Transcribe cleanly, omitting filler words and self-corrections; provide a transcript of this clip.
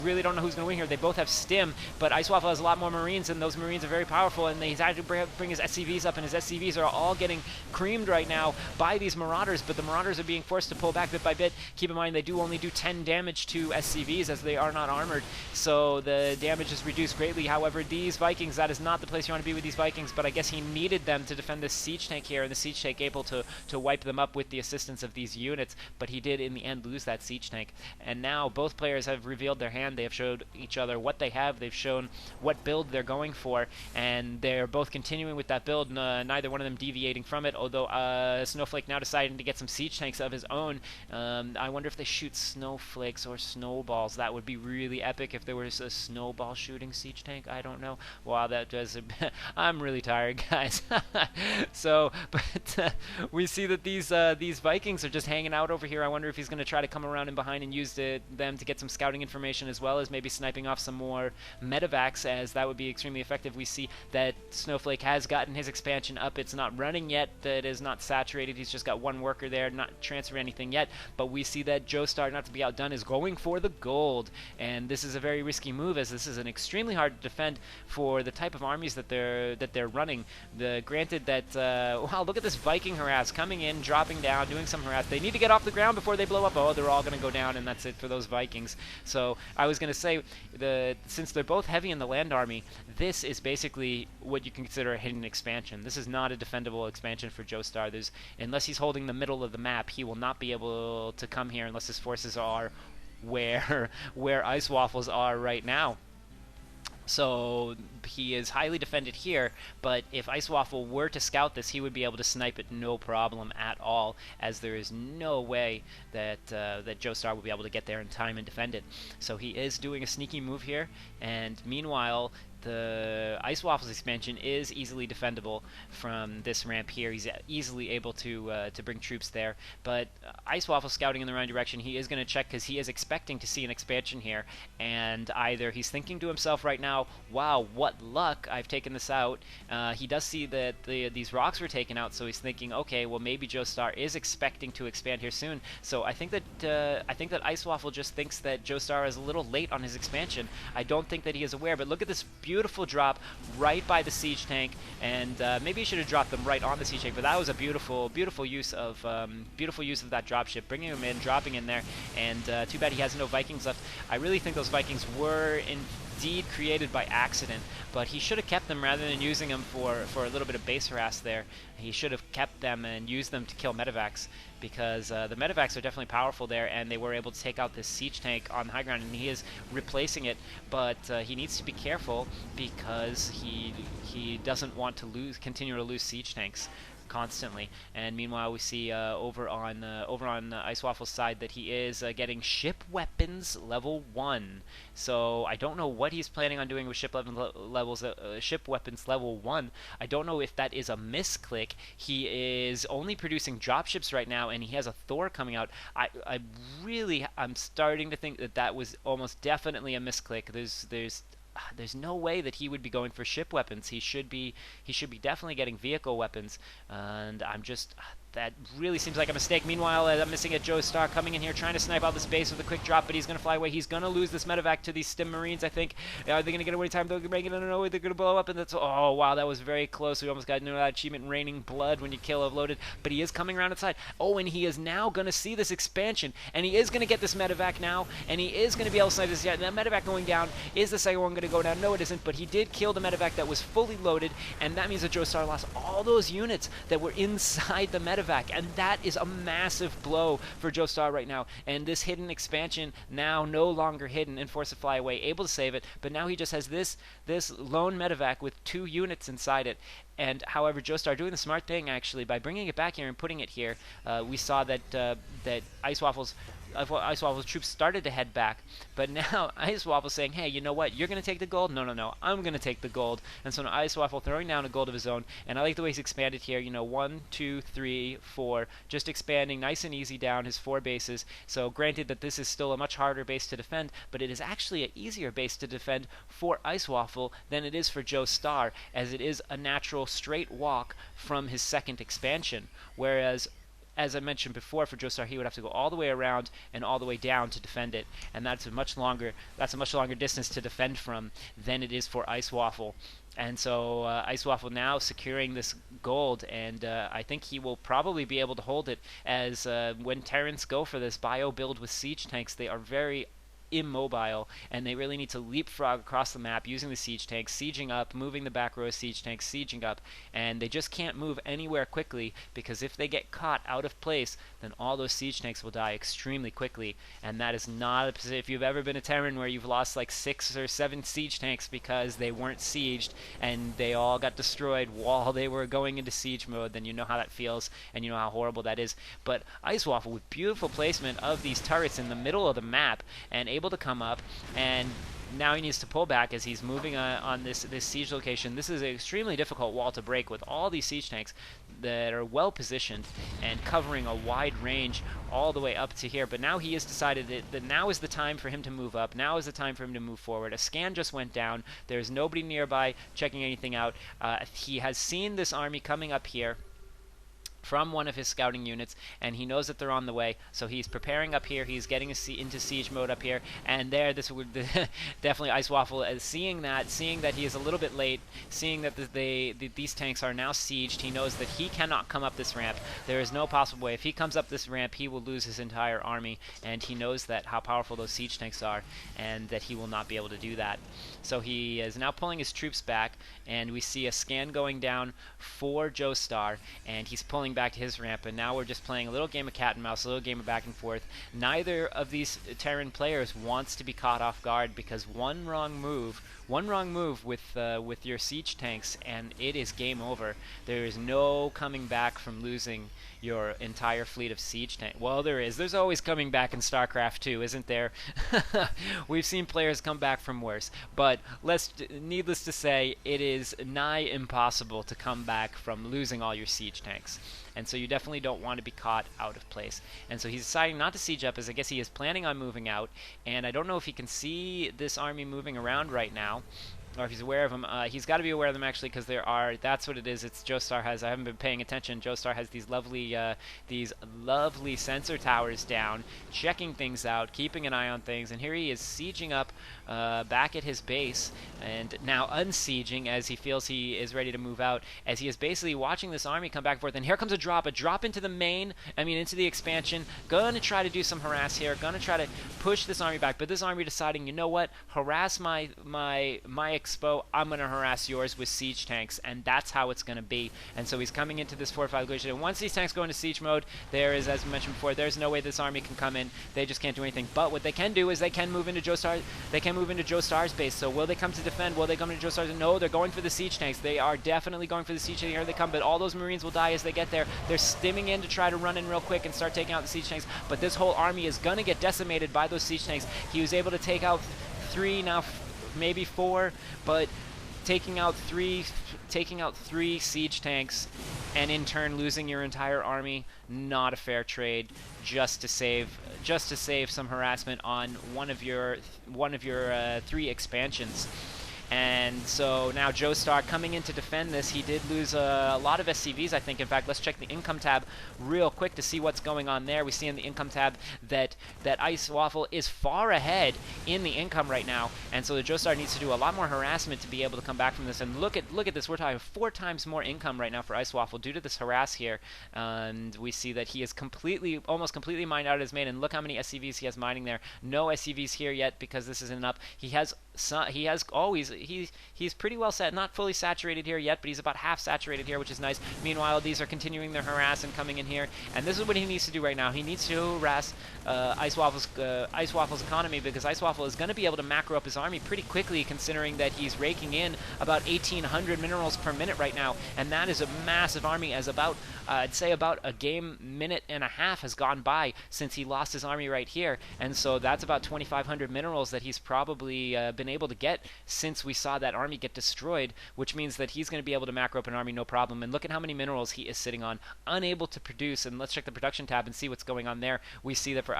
really don't know who's going to win here. They both have stim, but Icewaffle has a lot more Marines, and those Marines are very powerful, and he's had to bring his SCVs up, and his SCVs are all getting creamed right now by these Marauders, but the Marauders are being forced to pull back bit by bit. Keep in mind, they do only do 10 damage to SCVs, as they are not armored, so the damage is reduced greatly. However, these Vikings, that is not the place you want to be with these Vikings, but I guess he needed them to defend this siege tank here, and the siege tank able to wipe them up with the assistance of these units, but he did in the end lose that siege tank. And now both players have revealed their hand. They have showed each other what they have. They've shown what build they're going for, and they're both continuing with that build, neither one of them deviating from it, although Snowflake now deciding to get some siege tanks of his own. I wonder if they shoot snowflakes or snowballs. That would be really epic if there was a snowball shooting siege tank. I don't know. Wow, that does I'm really tired, guys. So, but we see that these Vikings are just hanging out over here. I wonder if he's going to try to come around in behind and use them to get some scouting information, as well as maybe sniping off some more medevacs, as that would be extremely effective. We see that Snowflake has gotten his expansion up. It's not running yet. It is not saturated. He's just got one worker there, not transferred anything yet. But we see that JoeStar, not to be outdone, is going for the gold. And this is a very risky move, as this is an extremely hard to defend for the type of armies that they're running. Granted that, wow, look at this Viking harass coming in, dropping down, doing some harass. They need to get off the ground before they blow up. Oh, they're all going to go down, and that's it for those Vikings. So I was going to say, since they're both heavy in the land army, this is basically what you can consider a hidden expansion. This is not a defendable expansion for JoeStar. Unless he's holding the middle of the map, he will not be able to come here unless his forces are where Icewaffles are right now. So he is highly defended here, but if Icewaffle were to scout this, he would be able to snipe it no problem at all, as there is no way that JoeStar will be able to get there in time and defend it. So he is doing a sneaky move here, and meanwhile, the Icewaffle's expansion is easily defendable from this ramp here. He's easily able to bring troops there, but Icewaffle scouting in the wrong direction. He is going to check, because he is expecting to see an expansion here, and either he's thinking to himself right now, wow, what luck, I've taken this out. He does see that these rocks were taken out, so he's thinking, okay, well, maybe JoeStar is expecting to expand here soon. So I think that Icewaffle just thinks that JoeStar is a little late on his expansion. I don't think that he is aware, but look at this beautiful drop right by the siege tank, and maybe he should have dropped them right on the siege tank, but that was a beautiful use of that dropship, bringing him in, dropping in there, and too bad he has no Vikings left. I really think those Vikings were indeed created by accident, but he should have kept them rather than using them for a little bit of base harass there. He should have kept them and used them to kill medevacs, because the medevacs are definitely powerful there, and they were able to take out this siege tank on the high ground, and he is replacing it, but he needs to be careful, because he doesn't want to continue to lose siege tanks constantly. And meanwhile, we see over on Icewaffle's side that he is getting ship weapons level 1. So I don't know what he's planning on doing with ship weapons level 1. I don't know if that is a misclick. He is only producing dropships right now, and he has a Thor coming out. I'm starting to think that was almost definitely a misclick. There's no way that he would be going for ship weapons. He should be definitely getting vehicle weapons, and that really seems like a mistake. Meanwhile, I'm missing a JoeStar coming in here trying to snipe out this base with a quick drop, but he's going to fly away. He's going to lose this medevac to these stim Marines, I think. Are they going to get away time? They're going to know they're going to blow up, and that's... Oh, wow, that was very close. We almost got that achievement, Raining Blood, when you kill a loaded, but he is coming around inside. Oh, and he is now going to see this expansion, and he is going to get this medevac now, and he is going to be able to snipe this. Yeah, that medevac going down. Is the second one going to go down? No, it isn't, but he did kill the medevac that was fully loaded, and that means that JoeStar lost all those units that were inside the medevac, and that is a massive blow for JoeStar right now. And this hidden expansion now no longer hidden and forced to fly away, able to save it, but now he just has this lone medevac with 2 units inside it. And however, JoeStar doing the smart thing, actually, by bringing it back here and putting it here. We saw that Icewaffle's troops started to head back, but now Icewaffle's saying, hey, you know what, you're going to take the gold? No, I'm going to take the gold. And so now Icewaffle throwing down a gold of his own, and I like the way he's expanded here, 1, 2, 3, 4, just expanding nice and easy down his 4 bases. So granted that this is still a much harder base to defend, but it is actually an easier base to defend for Icewaffle than it is for JoeStar, as it is a natural straight walk from his second expansion, whereas as I mentioned before, for JoeStar, he would have to go all the way around and all the way down to defend it, and that's a much longer distance to defend from than it is for Icewaffle. And so Icewaffle now securing this gold, and I think he will probably be able to hold it, as when Terrans go for this bio build with siege tanks, they are very immobile, and they really need to leapfrog across the map using the siege tanks, sieging up, moving the back row of siege tanks, sieging up, and they just can't move anywhere quickly, because if they get caught out of place, then all those siege tanks will die extremely quickly, and that is not if you've ever been a Terran where you've lost like 6 or 7 siege tanks because they weren't sieged and they all got destroyed while they were going into siege mode, then you know how that feels and you know how horrible that is. But Icewaffle, with beautiful placement of these turrets in the middle of the map and able to come up, and now he needs to pull back as he's moving on this siege location. This is an extremely difficult wall to break with all these siege tanks that are well positioned and covering a wide range all the way up to here. But now he has decided that now is the time for him to move up. Now is the time for him to move forward. A scan just went down. There's nobody nearby checking anything out. He has seen this army coming up here from one of his scouting units, and he knows that they're on the way, so he's preparing up here. He's getting into siege mode up here, and there, this would definitely Icewaffle, as seeing that he is a little bit late, seeing that these tanks are now sieged. He knows that he cannot come up this ramp. There is no possible way. If he comes up this ramp, he will lose his entire army, and he knows that how powerful those siege tanks are, and that he will not be able to do that. So he is now pulling his troops back, and we see a scan going down for JoeStar, and he's pulling back to his ramp, and now we're just playing a little game of cat and mouse, a little game of back and forth. Neither of these Terran players wants to be caught off guard, because one wrong move with your siege tanks, and it is game over. There is no coming back from losing your entire fleet of siege tanks. Well, there is. There's always coming back in StarCraft 2, isn't there? We've seen players come back from worse, but needless to say, it is nigh impossible to come back from losing all your siege tanks. And so you definitely don't want to be caught out of place. And so he's deciding not to siege up, as I guess he is planning on moving out. And I don't know if he can see this army moving around right now, or if he's aware of them. He's got to be aware of them, actually, because that's what it is. It's JoeStar has, I haven't been paying attention, JoeStar has these lovely sensor towers down, checking things out, keeping an eye on things, and here he is sieging up back at his base, and now unsieging as he feels he is ready to move out, as he is basically watching this army come back and forth. And here comes a drop into the expansion. Gonna try to do some harass here, gonna try to push this army back, but this army deciding, you know what, harass my expo, I'm going to harass yours with siege tanks, and that's how it's going to be. And so he's coming into this fortified location, and once these tanks go into siege mode, there is, as mentioned before, there's no way this army can come in. They just can't do anything. But what they can do is they can move into JoeStar's base. So will they come to defend? Will they come into JoeStar's? No, they're going for the siege tanks. They are definitely going for the siege tanks. Here they come, but all those Marines will die as they get there. They're stimming in to try to run in real quick and start taking out the siege tanks, but this whole army is going to get decimated by those siege tanks. He was able to take out 3, now maybe 4, but taking out three siege tanks and in turn losing your entire army, not a fair trade. Just to save some harassment on one of your 3 expansions. And so now JoeStar coming in to defend this. He did lose a lot of SCVs, I think. In fact, let's check the income tab real quick to see what's going on there. We see in the income tab that Icewaffle is far ahead in the income right now, and so the JoeStar needs to do a lot more harassment to be able to come back from this. And look at this. We're talking 4 times more income right now for Icewaffle due to this harass here. And we see that he is almost completely mined out of his main. And look how many SCVs he has mining there. No SCVs here yet because this isn't up. He's pretty well set, not fully saturated here yet, but he's about half saturated here, which is nice. Meanwhile, these are continuing their harass and coming in here, and this is what he needs to do right now. He needs to harass Icewaffle's economy, because Icewaffle is going to be able to macro up his army pretty quickly, considering that he's raking in about 1,800 minerals per minute right now, and that is a massive army, as I'd say about a minute and a half has gone by since he lost his army right here, and so that's about 2,500 minerals that he's probably been able to get since we saw that army get destroyed, which means that he's going to be able to macro up an army no problem. And look at how many minerals he is sitting on, unable to produce. And let's check the production tab and see what's going on there. We see that for